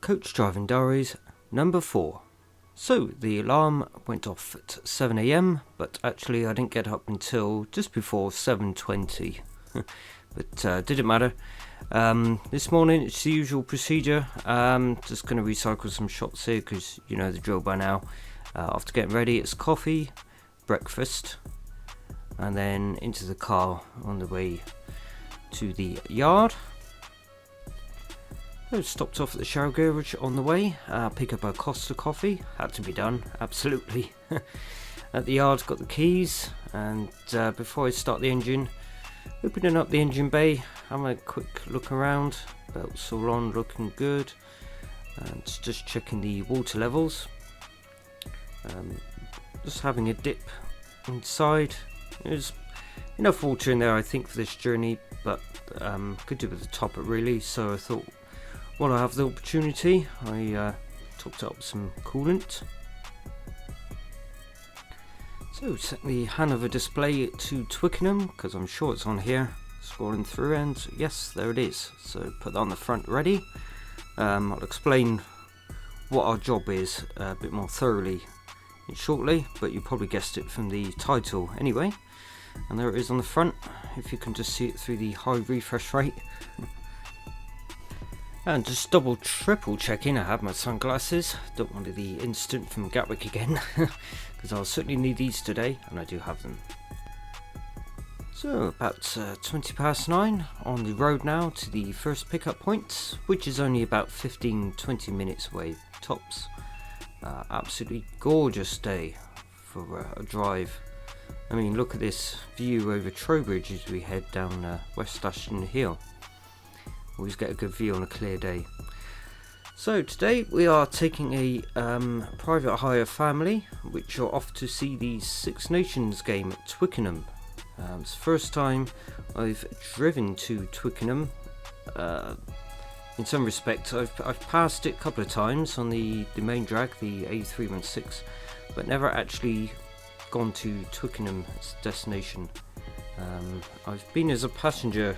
Coach Driving Diaries Number 4. So the alarm went off at 7 AM, but actually I didn't get up until just before 7:20. But didn't matter. This morning it's the usual procedure. Just going to recycle some shots here because you know the drill by now. After getting ready, it's coffee, breakfast, and then into the car on the way to the yard. I stopped off at the shower garage on the way, pick up a Costa coffee, had to be done, absolutely. At the yard, got the keys, and before I start the engine, opening up the engine bay, having a quick look around, belts all on, looking good, and just checking the water levels. Just having a dip inside. There's enough water in there I think for this journey, but could do with the top it really, so I thought while I have the opportunity I topped up some coolant. So set the Hanover display to Twickenham because I'm sure it's on here, scrolling through, and yes, there it is. So put that on the front ready. I'll explain what our job is a bit more thoroughly shortly, but you probably guessed it from the title anyway. And there it is on the front, if you can just see it through the high refresh rate. And just triple checking I have my sunglasses. Don't want the incident from Gatwick again, because I'll certainly need these today, and I do have them. So about 9:20 on the road now to the first pickup point, which is only about 15-20 minutes away tops. Absolutely gorgeous day for a drive. I mean, look at this view over Trowbridge as we head down West Ashton Hill. Always get a good view on a clear day. So today we are taking a private hire family which are off to see the Six Nations game at Twickenham. It's the first time I've driven to Twickenham. In some respects I've passed it a couple of times on the main drag, the A316, but never actually gone to Twickenham as a destination. I've been as a passenger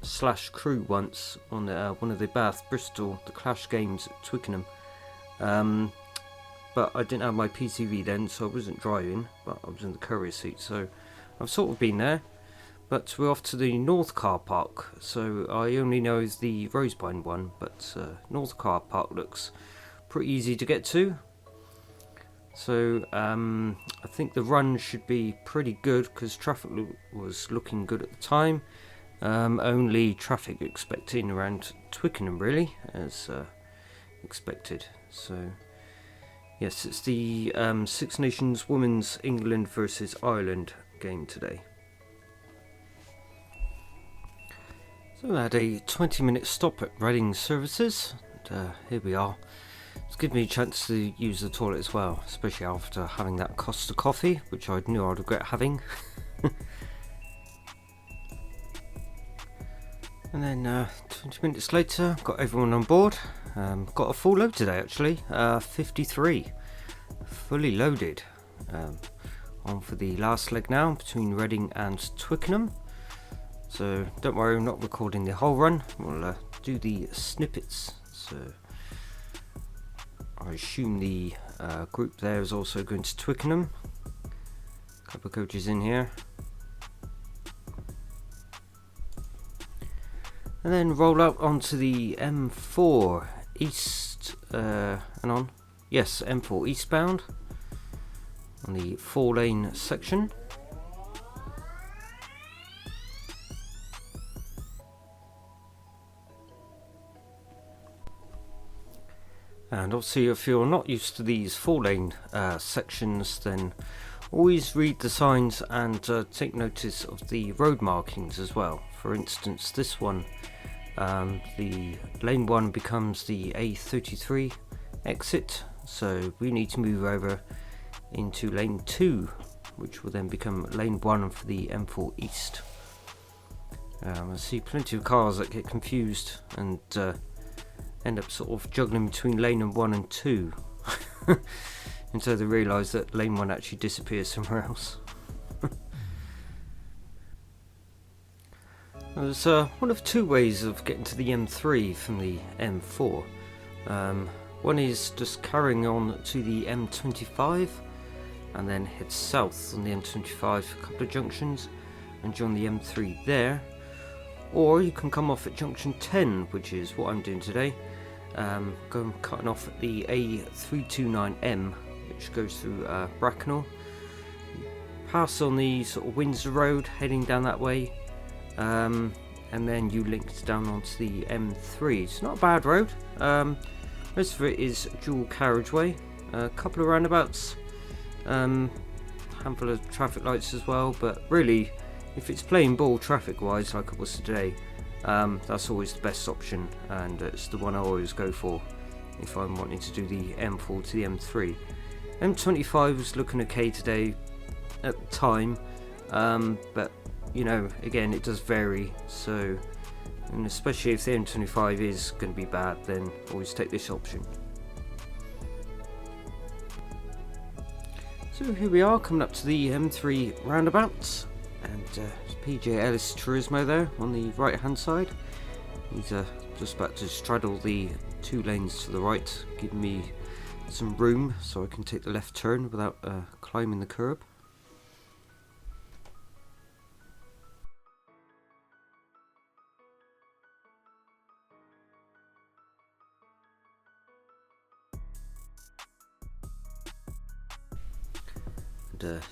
/ crew once on one of the Bath Bristol the Clash games at Twickenham, but I didn't have my PCV then, so I wasn't driving, but I was in the courier seat, so I've sort of been there. But we're off to the North Car Park, so I only know the Rosebind one, but North Car Park looks pretty easy to get to. So I think the run should be pretty good because traffic was looking good at the time. Only traffic expecting around Twickenham really, as expected. So yes, it's the Six Nations Women's England versus Ireland game today. So I had a 20-minute stop at Reading Services, and here we are. It's given me a chance to use the toilet as well, especially after having that Costa coffee, which I knew I'd regret having. And then 20 minutes later, got everyone on board. Got a full load today actually, 53, fully loaded. On for the last leg now, between Reading and Twickenham. So don't worry, I'm not recording the whole run, we'll do the snippets. So I assume the group there is also going to Twickenham. A couple of coaches in here. And then roll out onto the M4 East, M4 eastbound on the 4-lane section. And obviously if you're not used to these 4-lane sections, then always read the signs and take notice of the road markings as well. For instance, this one, the lane 1 becomes the A33 exit, so we need to move over into lane 2, which will then become lane 1 for the M4 East. I see plenty of cars that get confused and end up sort of juggling between lane 1 and 2 until they realise that lane 1 actually disappears somewhere else. There's one of two ways of getting to the M3 from the M4. One is just carrying on to the M25 and then head south on the M25 a couple of junctions and join the M3 there. Or you can come off at junction 10, which is what I'm doing today. Cutting off at the A329M, which goes through Bracknell. Pass on the sort of Windsor Road, heading down that way, and then you linked down onto the M3. It's not a bad road. Most of it is dual carriageway, a couple of roundabouts, handful of traffic lights as well, but really, if it's plain ball traffic wise like it was today, that's always the best option, and it's the one I always go for if I'm wanting to do the M4 to the M3. M25 was looking okay today at the time, but you know, again, it does vary, so, and especially if the M25 is going to be bad, then always take this option. So here we are, coming up to the M3 roundabout, and PJ Ellis Turismo there on the right hand side. He's just about to straddle the 2 lanes to the right, giving me some room so I can take the left turn without climbing the curb.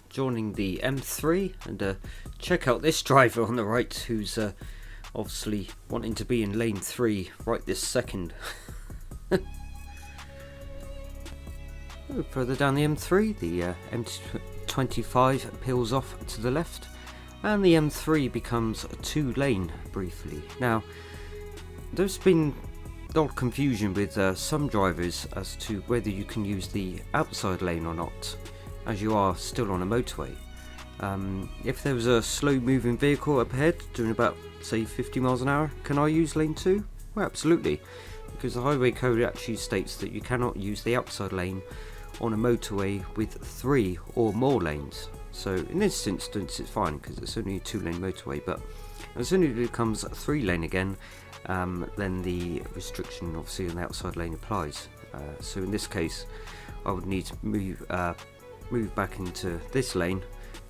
Joining the M3, and check out this driver on the right who's obviously wanting to be in lane 3 right this second. Further down the M3, the M25 peels off to the left, and the M3 becomes a 2-lane briefly. Now, there's been a lot of confusion with some drivers as to whether you can use the outside lane or not, as you are still on a motorway. If there was a slow moving vehicle up ahead doing about, say, 50 miles an hour, can I use lane 2? Well, absolutely, because the highway code actually states that you cannot use the outside lane on a motorway with 3 or more lanes. So in this instance it's fine because it's only a 2-lane motorway, but as soon as it becomes a 3-lane again, then the restriction obviously on the outside lane applies. So in this case I would need to move back into this lane,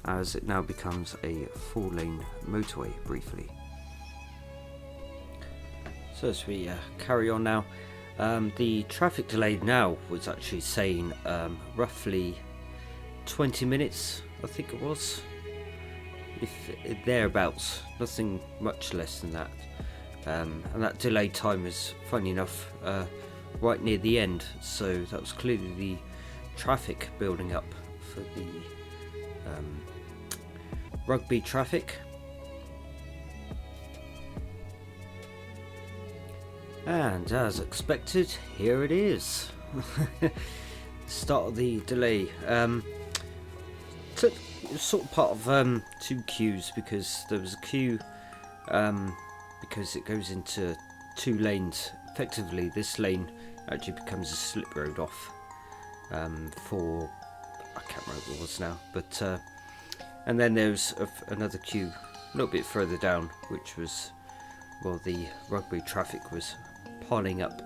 as it now becomes a 4-lane motorway briefly. So as we carry on now, the traffic delay now was actually saying roughly 20 minutes, I think it was, if thereabouts, nothing much less than that. And that delay time is, funny enough, right near the end, so that was clearly the traffic building up for the Rugby traffic. And as expected, here it is. Start of the delay. Took sort of part of 2 queues, because there was a queue because it goes into 2 lanes. Effectively, this lane actually becomes a slip road off for, I can't remember what it was now, but and then there's another queue a little bit further down, which was, well, the Rugby traffic was piling up.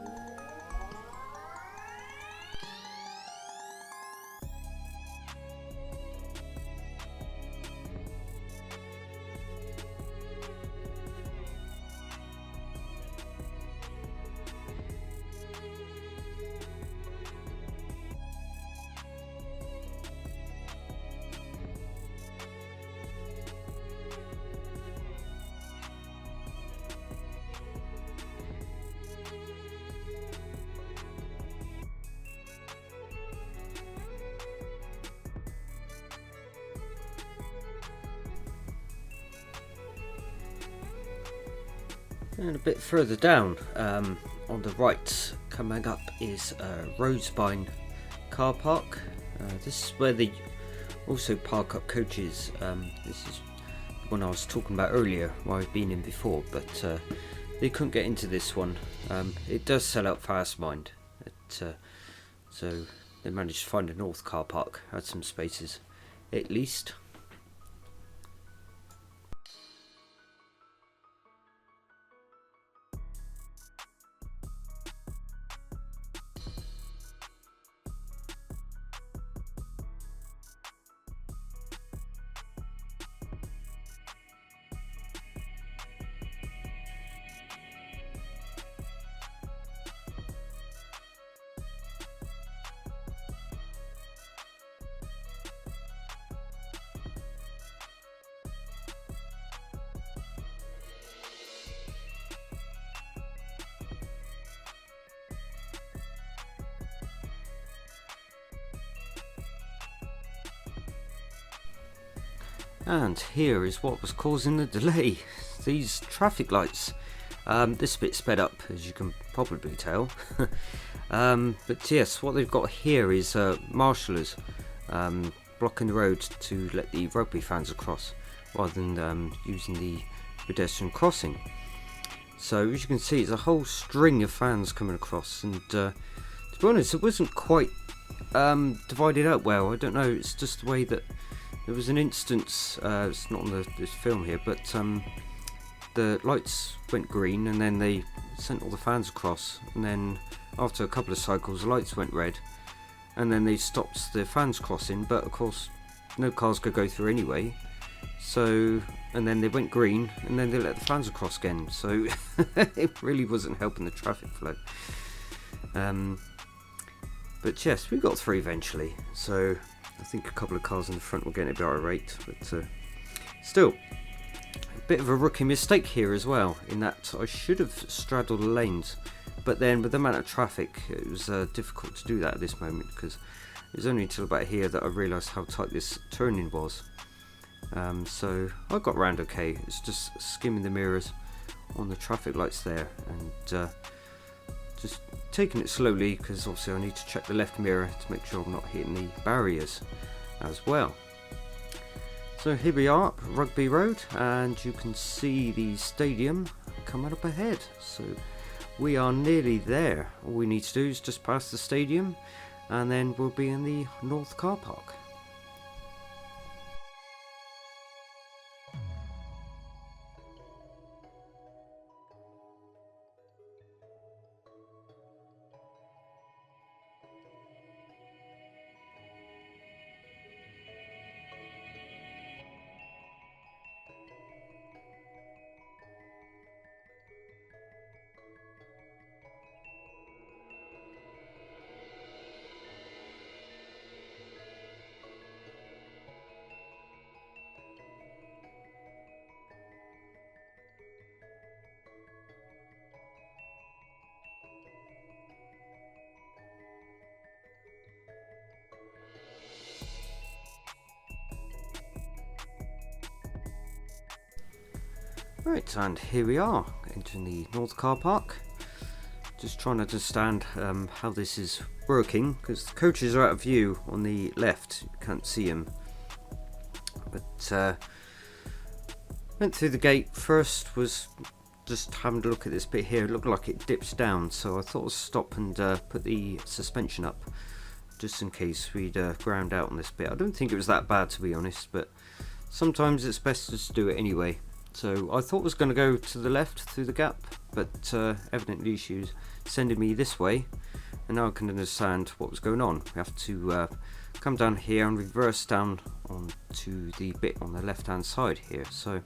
And a bit further down, on the right, coming up, is Rosebine car park. This is where they also park up coaches. This is the one I was talking about earlier, where I've been in before, but they couldn't get into this one. It does sell out fast, mind. So they managed to find a north car park, had some spaces, at least. And here is what was causing the delay. These traffic lights. This bit sped up, as you can probably tell. But yes, what they've got here is marshallers blocking the road to let the rugby fans across, rather than using the pedestrian crossing. So as you can see, it's a whole string of fans coming across, and to be honest, it wasn't quite divided out well. I don't know, it's just the way that there was an instance, it's not on this film here, but the lights went green and then they sent all the fans across, and then after a couple of cycles the lights went red, and then they stopped the fans crossing, but of course no cars could go through anyway. So, and then they went green and then they let the fans across again, so it really wasn't helping the traffic flow. But yes, we got through eventually, so I think a couple of cars in the front were getting a bit irate, but still, a bit of a rookie mistake here as well, in that I should have straddled the lanes, but then with the amount of traffic it was difficult to do that at this moment, because it was only until about here that I realised how tight this turning was. So I got round okay. It's just skimming the mirrors on the traffic lights there, and just taking it slowly, because obviously I need to check the left mirror to make sure I'm not hitting the barriers as well. So here we are, Rugby Road, and you can see the stadium coming up ahead. So we are nearly there. All we need to do is just pass the stadium, and then we'll be in the North car park. Right, and here we are, entering the North car park. Just trying to understand how this is working, because the coaches are out of view on the left, you can't see them. But went through the gate first, was just having a look at this bit here. It looked like it dips down, so I thought I'd stop and put the suspension up, just in case we'd ground out on this bit. I don't think it was that bad, to be honest, but sometimes it's best to just do it anyway. So I thought it was going to go to the left through the gap, but evidently she was sending me this way, and now I can understand what was going on. We have to come down here and reverse down onto the bit on the left hand side here. So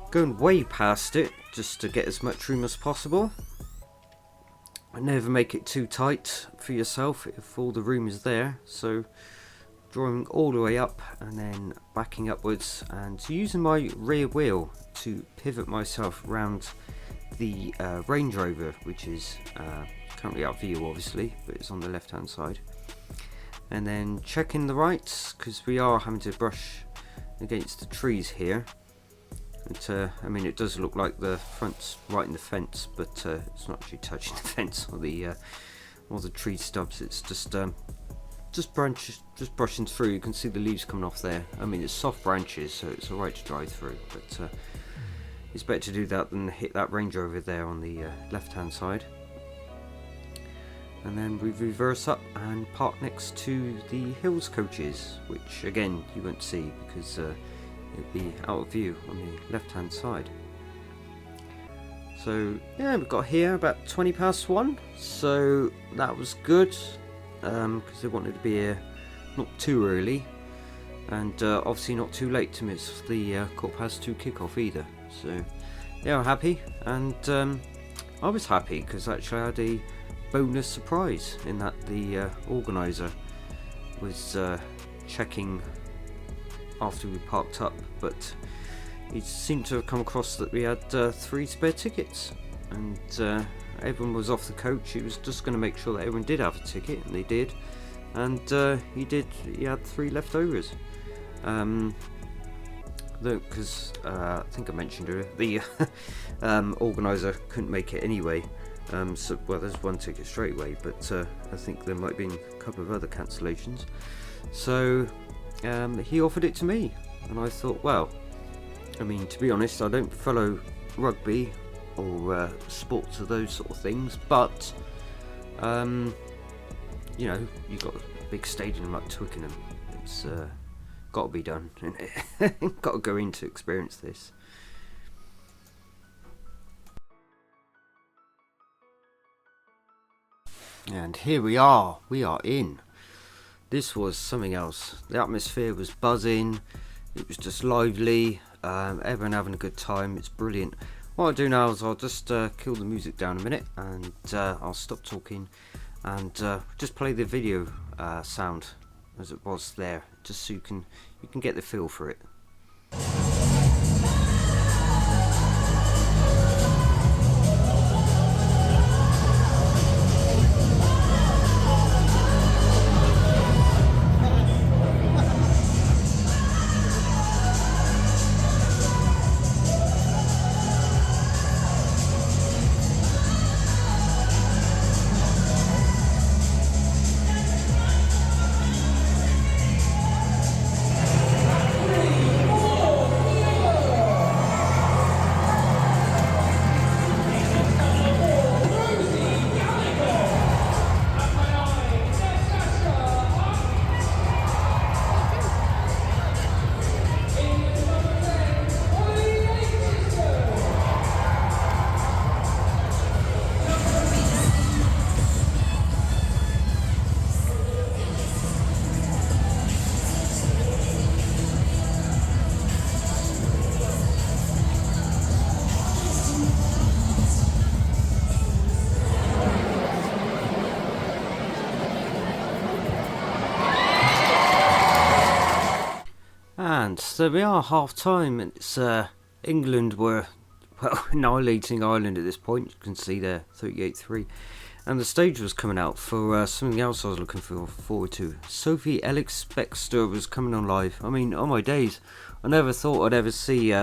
going way past it just to get as much room as possible. And never make it too tight for yourself if all the room is there. So drawing all the way up and then backing upwards, and using my rear wheel to pivot myself around the Range Rover, which is currently out of view obviously, but it's on the left hand side. And then checking the rights, because we are having to brush against the trees here. And, I mean, it does look like the front's right in the fence, but it's not actually touching the fence or the tree stubs. It's just brushing through. You can see the leaves coming off there. I mean, it's soft branches, so it's alright to drive through, but it's better to do that than hit that Range Rover there on the left hand side. And then we reverse up and park next to the Hills coaches, which again you won't see because it'll be out of view on the left hand side. So yeah, we got here about 20 past 1, so that was good, because they wanted to be here not too early, and obviously not too late to miss the 2:15 kickoff either. So they were happy, and I was happy because actually I had a bonus surprise in that the organiser was checking after we parked up, but he seemed to have come across that we had 3 spare tickets, and everyone was off the coach. He was just going to make sure that everyone did have a ticket, and they did, and he had 3 leftovers. Because I think I mentioned earlier, the organiser couldn't make it anyway. So, well, there's one ticket straight away, but I think there might have been a couple of other cancellations. So he offered it to me, and I thought, well, I mean, to be honest, I don't follow rugby or sports or those sort of things, but you know, you've got a big stadium like Twickenham. It's got to be done, got to go in to experience this. And here we are in. This was something else. The atmosphere was buzzing, it was just lively, everyone having a good time. It's brilliant. What I'll do now is I'll just kill the music down a minute, and I'll stop talking and just play the video sound as it was there, just so you can get the feel for it. And there we are, half time, and it's England were, well, annihilating Ireland at this point. You can see there, 38-3. And the stage was coming out for something else I was looking forward to. Sophie Ellis-Bextor was coming on live. I mean, oh my days, I never thought I'd ever see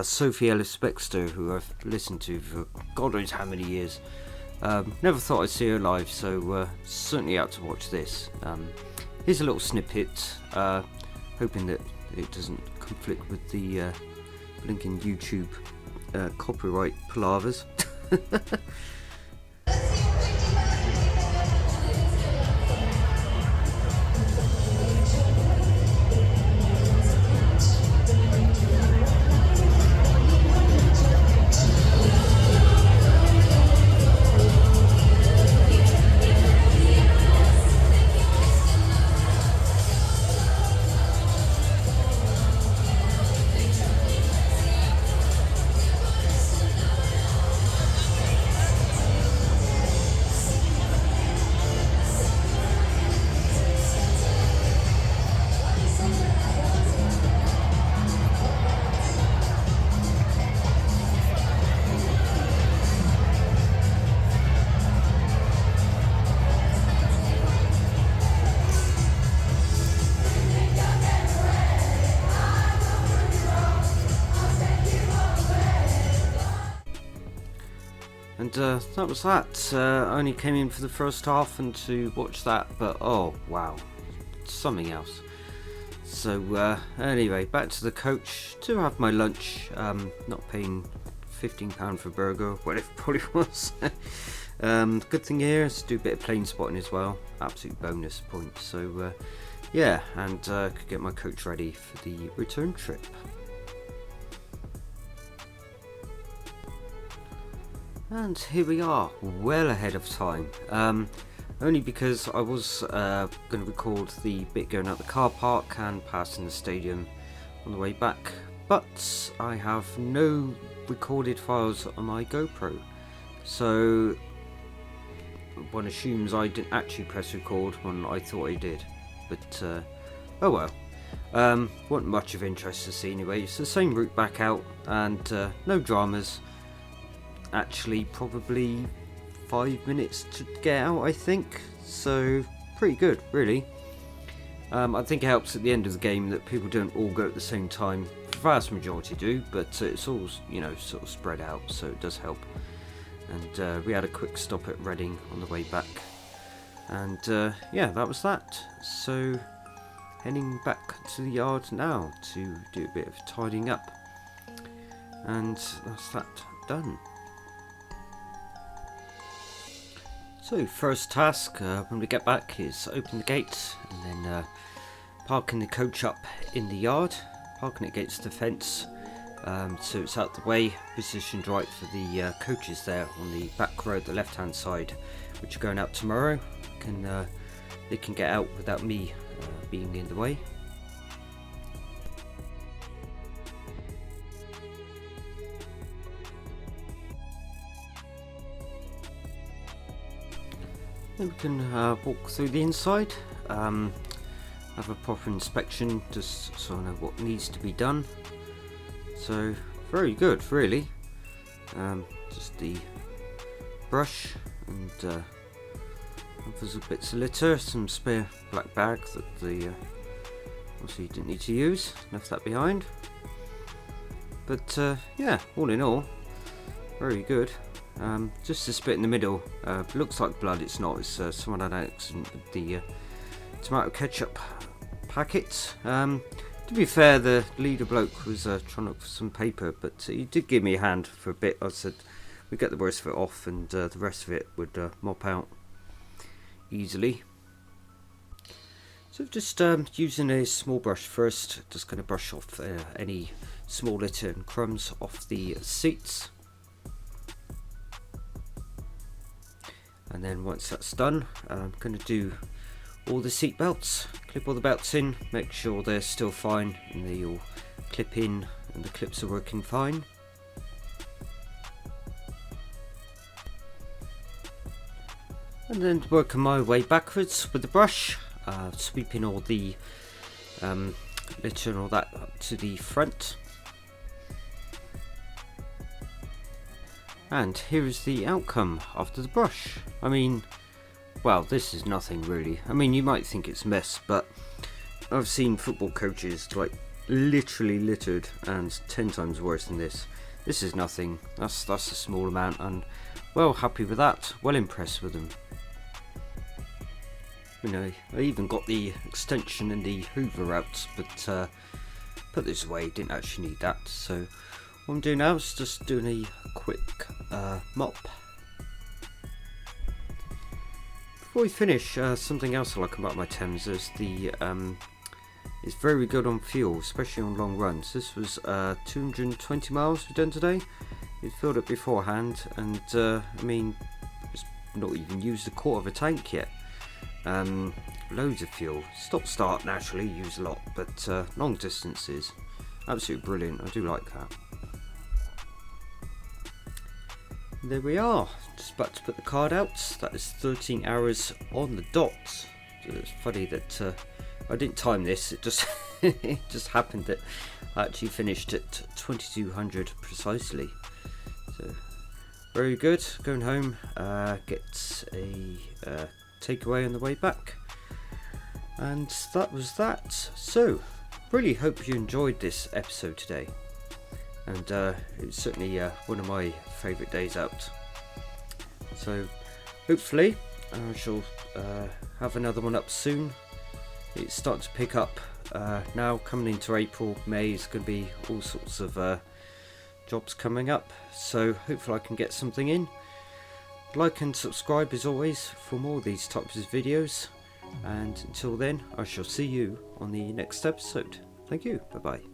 Sophie Ellis-Bextor, who I've listened to for God knows how many years. Never thought I'd see her live, so certainly out to watch this. Here's a little snippet, hoping that it doesn't conflict with the blinking YouTube copyright palavers. And that was that. I only came in for the first half and to watch that, but oh wow, something else. So anyway, back to the coach to have my lunch. Not paying £15 for a burger, whatever it probably was. Good thing here is to do a bit of plane spotting as well. Absolute bonus point. So yeah, and could get my coach ready for the return trip. And here we are, well ahead of time. Only because I was going to record the bit going out the car park and passing the stadium on the way back, but I have no recorded files on my GoPro, so one assumes I didn't actually press record when I thought I did. But oh well, wasn't much of interest to see anyway. It's the same route back out, and no dramas. Actually, probably 5 minutes to get out, I think, so pretty good, really. I think it helps at the end of the game that people don't all go at the same time. The vast majority do, but it's all, you know, sort of spread out, so it does help. And we had a quick stop at Reading on the way back. And yeah, that was that. So heading back to the yard now to do a bit of tidying up. And that's that done. So first task when we get back is open the gates and then parking the coach up in the yard, parking it against the fence so it's out the way, positioned right for the coaches there on the back road, the left hand side, which are going out tomorrow. They can get out without me being in the way. Then we can walk through the inside, have a proper inspection just so I know what needs to be done. So very good really. Just the brush and others of bits of litter, some spare black bags that the obviously didn't need to use, left that behind. But yeah, all in all, very good. Just this bit in the middle looks like blood, it's not, it's someone had an accident with the tomato ketchup packet. To be fair, the leader bloke was trying to look for some paper, but he did give me a hand for a bit. I said we'd get the worst of it off and the rest of it would mop out easily. So just using a small brush first, just going to brush off any small litter and crumbs off the seats. And then once that's done, I'm going to do all the seat belts, clip all the belts in, make sure they're still fine and they all clip in and the clips are working fine. And then working my way backwards with the brush, sweeping all the litter and all that up to the front. And here is the outcome after the brush. I mean, well, this is nothing really. I mean, you might think it's a mess, but I've seen football coaches like literally littered and 10 times worse than this. This is nothing. That's a small amount, and well, happy with that. Well impressed with them. You know, I even got the extension and the hoover out, but put this away, didn't actually need that. So what I'm doing now is just doing a quick mop. Before we finish, something else I like about my Thames is the it's very good on fuel, especially on long runs. This was 220 miles we've done today. It filled up beforehand, and I mean, it's not even used a quarter of a tank yet. Loads of fuel. Stop start naturally use a lot, but long distances, absolutely brilliant. I do like that. There we are, just about to put the card out. That is 13 hours on the dot. It's funny that I didn't time this, it just it just happened that I actually finished at 2200 precisely. So very good. Going home, get a takeaway on the way back, and that was that. So really hope you enjoyed this episode today, and it's certainly one of my favourite days out. So hopefully I shall have another one up soon. It's starting to pick up now, coming into April, May is going to be all sorts of jobs coming up, so hopefully I can get something in. Like and subscribe as always for more of these types of videos, and until then I shall see you on the next episode. Thank you, bye bye.